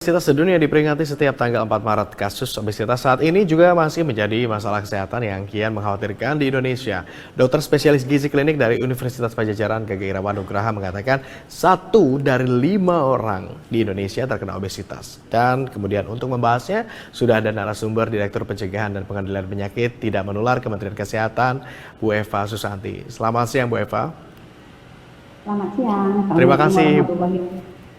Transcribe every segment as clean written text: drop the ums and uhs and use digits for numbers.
Obesitas sedunia diperingati setiap tanggal 4 Maret. Kasus obesitas saat ini juga masih menjadi masalah kesehatan yang kian mengkhawatirkan di Indonesia. Dokter spesialis gizi klinik dari Universitas Padjadjaran Gagak Irawan Nugraha mengatakan 1 dari 5 orang di Indonesia terkena obesitas. Dan kemudian untuk membahasnya sudah ada narasumber Direktur Pencegahan dan Pengendalian Penyakit Tidak Menular Kementerian Kesehatan, Bu Eva Susanti. Selamat siang Bu Eva. Selamat siang. Terima kasih.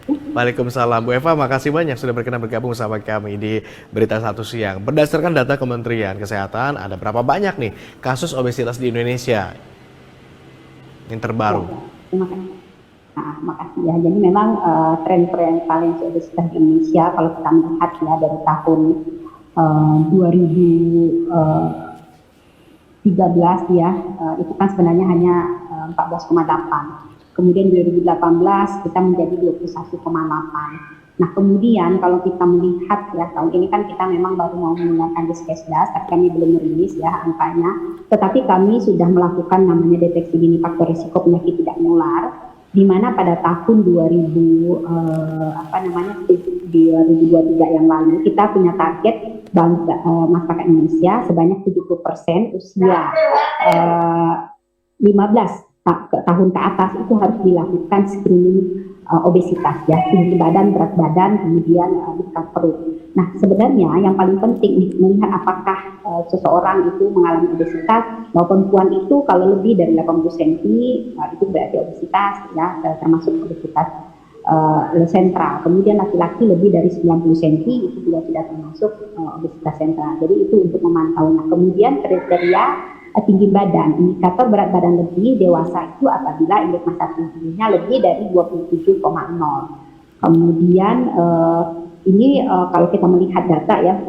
Waalaikumsalam. Bu Eva, makasih banyak sudah berkenan bergabung bersama kami di Berita Satu Siang. Berdasarkan data Kementerian Kesehatan, ada berapa banyak nih kasus obesitas di Indonesia yang terbaru? Terima kasih. Makasih ya. Jadi memang tren prevalensi obesitas di Indonesia kalau kita melihat ya dari tahun 2013 ya, itu kan sebenarnya hanya 14,8. Kemudian 2018 kita menjadi 21,8. Nah kemudian kalau kita melihat ya tahun ini kan kita memang baru mau menggunakan Diskesdas, tapi kami belum merilis ya angkanya. Tetapi kami sudah melakukan namanya deteksi dini faktor risiko penyakit tidak menular, di mana pada tahun 2023 yang lalu kita punya target masyarakat Indonesia sebanyak 70% usia 15 tahun ke atas itu harus dilakukan screening obesitas ya, tinggi badan, berat badan, kemudian tingkat perut. Nah sebenarnya yang paling penting melihat apakah seseorang itu mengalami obesitas, bahwa perempuan itu kalau lebih dari 80 cm itu berarti obesitas ya, termasuk obesitas sentral. Kemudian laki-laki lebih dari 90 cm itu juga tidak termasuk obesitas sentral. Jadi itu untuk memantaunya. Kemudian kriteria tinggi badan, indikator berat badan lebih dewasa itu apabila indeks massa tubuhnya lebih dari 27,0. Kemudian kalau kita melihat data ya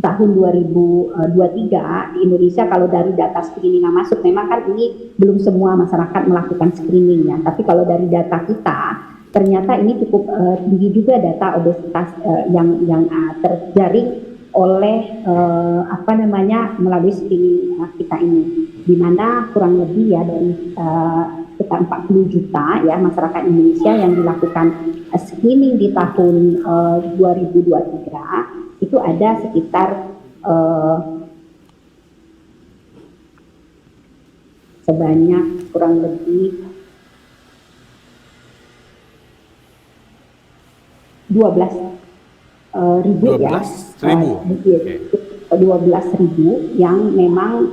tahun 2023 di Indonesia, kalau dari data screening yang masuk, memang kan ini belum semua masyarakat melakukan screening ya, tapi kalau dari data kita ternyata ini cukup tinggi juga data obesitas yang terjaring oleh melalui screening kita ini, di mana kurang lebih ya dari sekitar 40 juta ya masyarakat Indonesia yang dilakukan screening di tahun 2023 itu ada sekitar sebanyak kurang lebih 12.000 ya, 12.000 yang memang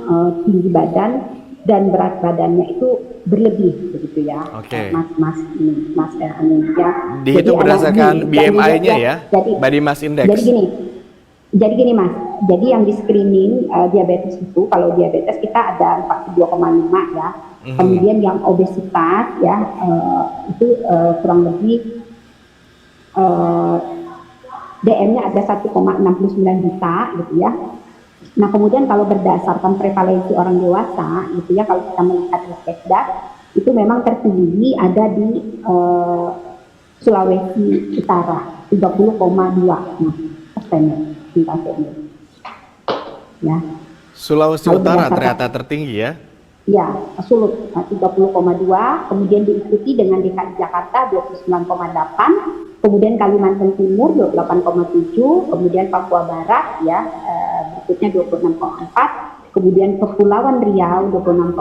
tinggi badan dan berat badannya itu berlebih begitu ya, Mas ya. Dihitung berdasarkan BMI-nya ya, Body Mass Index. Jadi gini Mas, jadi yang di screening diabetes itu, kalau diabetes kita ada 42,5 ya, kemudian yang obesitas ya itu kurang lebih DM-nya ada 1,69 juta gitu ya. Nah kemudian kalau berdasarkan prevalensi orang dewasa gitu ya, kalau kita melihat Diskesdas itu memang tertinggi ada di Sulawesi Utara 30,2% ya. Sulawesi Utara ternyata tertinggi ya. Ya, Sulut 30,2, kemudian diikuti dengan DKI Jakarta 29,8, kemudian Kalimantan Timur 28,7, kemudian Papua Barat ya berikutnya 26,4, kemudian Kepulauan Riau 26,2,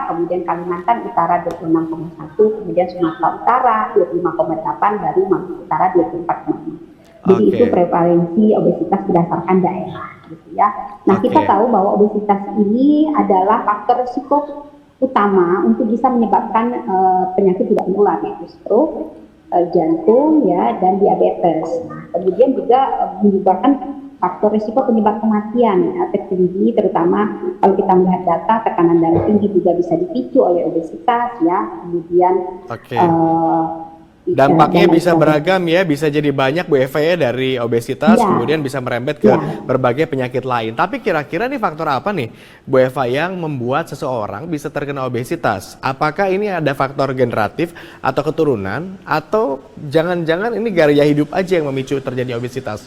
kemudian Kalimantan Utara 26,1, kemudian Sumatera Utara 25,8, baru Maluku Utara 24,5. Jadi itu prevalensi obesitas berdasarkan daerah gitu ya. Nah kita tahu bahwa obesitas ini adalah faktor risiko utama untuk bisa menyebabkan penyakit tidak menular, yaitu stroke, jantung ya, dan diabetes. Nah, kemudian juga menyebabkan faktor risiko penyebab kematian ya, tertinggi, terutama kalau kita melihat data tekanan darah tinggi juga bisa dipicu oleh obesitas ya. Kemudian dampaknya bisa beragam ya, bisa jadi banyak Bu Eva ya, dari obesitas kemudian bisa merembet ke berbagai penyakit lain. Tapi kira-kira nih faktor apa nih Bu Eva yang membuat seseorang bisa terkena obesitas? Apakah ini ada faktor generatif atau keturunan, atau jangan-jangan ini gaya hidup aja yang memicu terjadi obesitas?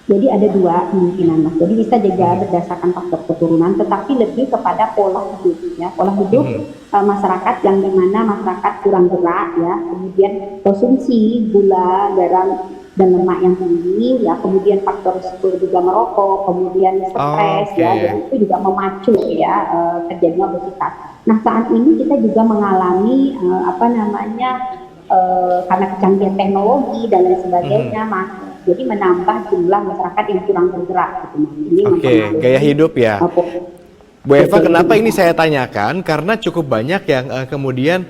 Jadi ada dua kemungkinan Mas. Jadi bisa juga berdasarkan faktor keturunan, tetapi lebih kepada pola hidup ya. Pola hidup masyarakat yang dimana masyarakat kurang gerak ya, kemudian konsumsi gula, garam dan lemak yang tinggi, ya, kemudian faktor risiko juga merokok, kemudian stres, Oke. ya, jadi itu juga memacu ya terjadinya obesitas. Nah, saat ini kita juga mengalami karena kecanggihan teknologi dan lain Mhm. sebagainya, jadi menambah jumlah masyarakat yang kurang bergerak gitu. Ini Oke, gaya mempengaruhi hidup ya. Bu Eva, gaya hidup kenapa ini saya masyarakat. tanyakan? Karena cukup banyak yang kemudian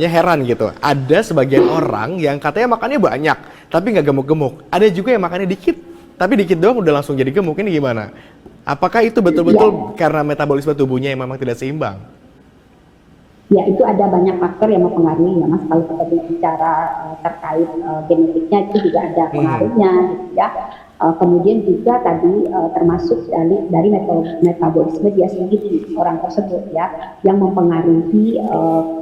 heran gitu. Ada sebagian orang yang katanya makannya banyak, tapi nggak gemuk-gemuk. Ada juga yang makannya dikit, tapi dikit doang udah langsung jadi gemuk. Ini gimana? Apakah itu betul-betul Ya, karena metabolisme tubuhnya yang memang tidak seimbang? ya, itu ada banyak faktor yang mempengaruhi ya Mas. Kalau kita bicara terkait genetiknya itu juga ada Hmm. pengaruhnya gitu ya. Kemudian juga tadi termasuk dari metabolisme dia sendiri orang tersebut ya yang mempengaruhi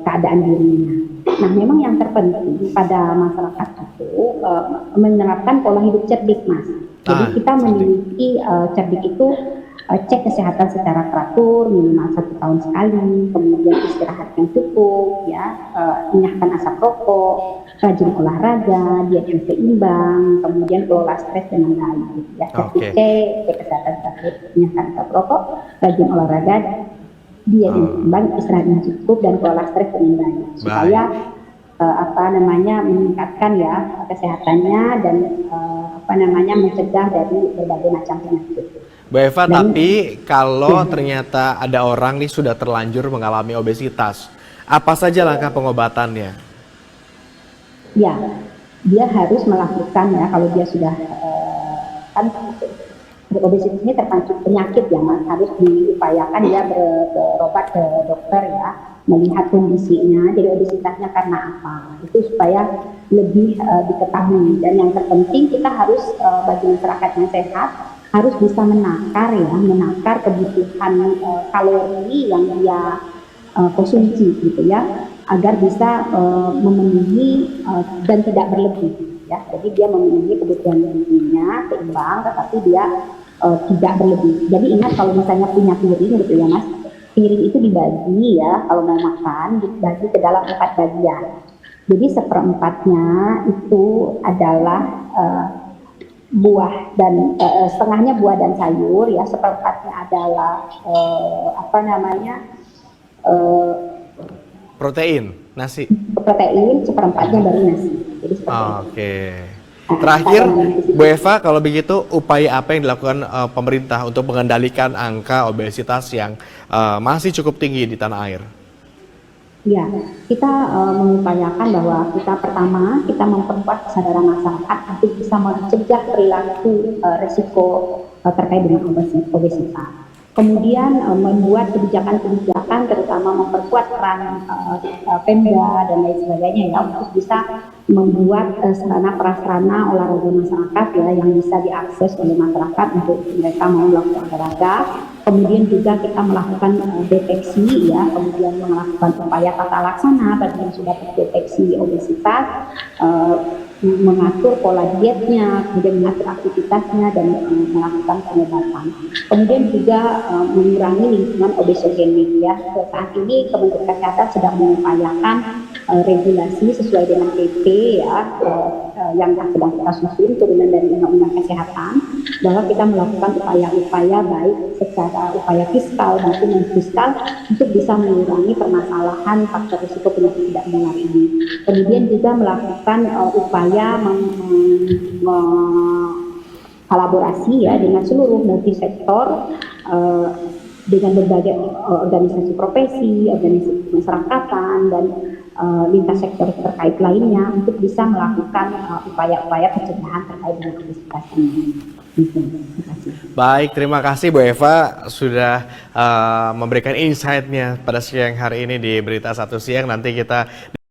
keadaan dirinya. Nah, memang yang terpenting pada masyarakat itu menerapkan pola hidup cerdik, Mas. Jadi Ah, kita cerdik. memiliki cerdik itu cek kesehatan secara teratur minimal 1 tahun sekali, kemudian istirahat yang cukup, ya, enyahkan asap rokok, rajin olahraga, diet yang seimbang, kemudian kelola stres dengan baik, gitu ya. Jadi Oke. cek kesehatan teratur, enyahkan asap rokok, rajin olahraga, diet yang Oh, seimbang, istirahat yang cukup, dan kelola stres dengan baik, supaya baik. meningkatkan ya kesehatannya dan mencegah dari berbagai macam penyakit. Bu Eva, Dan tapi ya, kalau ternyata ada orang nih sudah terlanjur mengalami obesitas, apa saja langkah pengobatannya? ya, dia harus melakukan ya kalau dia sudah kan obesitas ini terpancing penyakit ya Mas, harus diupayakan dia berobat ke dokter ya, melihat kondisinya, jadi obesitasnya karena apa, itu supaya lebih diketahui. Dan yang terpenting kita harus bagi masyarakat yang sehat harus bisa menakar kebutuhan kalori yang dia konsumsi gitu ya, agar bisa memenuhi dan tidak berlebih ya. Jadi dia memenuhi kebutuhan gizinya seimbang, tetapi dia tidak berlebih. Jadi ingat kalau misalnya punya piring gitu ya Mas, piring itu dibagi ya kalau mau makan dibagi ke dalam 4 bagian. Jadi seperempatnya itu adalah buah dan setengahnya buah dan sayur ya, seperempatnya adalah eh, Protein, nasi. protein, seperempatnya baru nasi. Jadi seperti itu. Oke. Cara Terakhir, Bu mengantisipasi. Eva, kalau begitu upaya apa yang dilakukan pemerintah untuk mengendalikan angka obesitas yang masih cukup tinggi di tanah air? Ya, kita mengupayakan bahwa kita memperkuat kesadaran masyarakat untuk bisa mencegah perilaku resiko terkait dengan obesitas. Kemudian membuat kebijakan-kebijakan, terutama memperkuat peran Pemda dan lain sebagainya ya untuk bisa membuat sarana prasarana olahraga masyarakat ya yang bisa diakses oleh masyarakat untuk mereka mau melakukan olahraga. Kemudian juga kita melakukan deteksi ya, kemudian melakukan upaya tata laksana bagi yang sudah terdeteksi obesitas, mengatur pola dietnya, kemudian mengatur aktivitasnya dan melakukan pengobatan. Kemudian juga mengurangi lingkungan obesogenik ya. Saat ini Kementerian Kesehatan sedang mengupayakan regulasi sesuai dengan PP ya yang sedang kita susun turunan dari Undang-Undang Kesehatan, bahwa kita melakukan upaya-upaya baik secara upaya fiskal maupun non fiskal untuk bisa mengurangi permasalahan faktor risiko penyakit tidak menular ini. Kemudian juga melakukan upaya kolaborasi ya dengan seluruh multisektor, dengan berbagai organisasi profesi, organisasi masyarakatan dan lintas sektor terkait lainnya untuk bisa melakukan upaya-upaya pencegahan terkait dengan obesitas ini. Terima kasih. Baik, terima kasih Bu Eva sudah memberikan insight-nya pada siang hari ini di Berita Satu Siang. Nanti kita